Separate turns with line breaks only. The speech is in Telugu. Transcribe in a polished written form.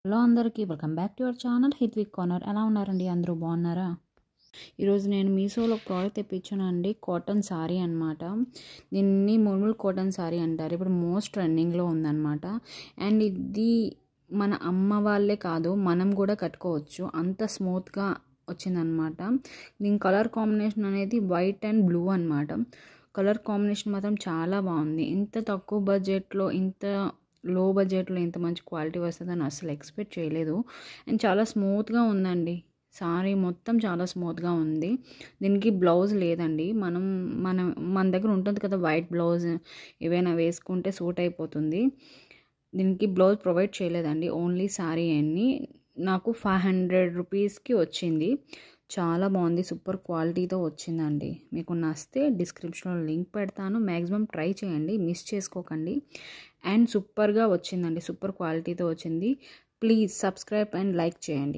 హలో అందరికీ welcome back to our channel Hithvik corner. ఎలా ఉన్నారండి? అందరూ బాగున్నారా? ఈరోజు నేను మీషోలో ప్రోడక్ట్ తెప్పించానండి. కాటన్ శారీ అనమాట. దీన్ని ముల్ముల్ కాటన్ శారీ అంటారు. ఇప్పుడు మోస్ట్ ట్రెండింగ్లో ఉందన్నమాట. అండ్ ఇది మన అమ్మ వాళ్ళే కాదు, మనం కూడా కట్టుకోవచ్చు, అంత స్మూత్గా వచ్చిందనమాట. దీని కలర్ కాంబినేషన్ అనేది వైట్ అండ్ బ్లూ అనమాట. కలర్ కాంబినేషన్ మాత్రం చాలా బాగుంది. ఇంత తక్కువ బడ్జెట్లో, ఇంత లో బడ్జెట్లో ఇంత మంచి క్వాలిటీ వస్తుందని అసలు ఎక్స్పెక్ట్ చేయలేదు. అండ్ చాలా స్మూత్గా ఉందండి. సారీ మొత్తం చాలా స్మూత్గా ఉంది. దీనికి బ్లౌజ్ లేదండి. మన దగ్గర ఉంటుంది కదా వైట్ బ్లౌజ్, ఏవైనా వేసుకుంటే సూట్ అయిపోతుంది. దీనికి బ్లౌజ్ ప్రొవైడ్ చేయలేదండి. ఓన్లీ సారీ అన్ని నాకు 500 రూపీస్కి వచ్చింది. చాలా బాగుంది. సూపర్ క్వాలిటీతో వచ్చిందండి. మీకు నచ్చితే డిస్క్రిప్షన్లో లింక్ పెడతాను. మ్యాక్సిమం ట్రై చేయండి, మిస్ చేసుకోకండి. అండ్ సూపర్గా వచ్చిందండి. సూపర్ క్వాలిటీతో వచ్చింది. ప్లీజ్ సబ్స్క్రైబ్ అండ్ లైక్ చేయండి.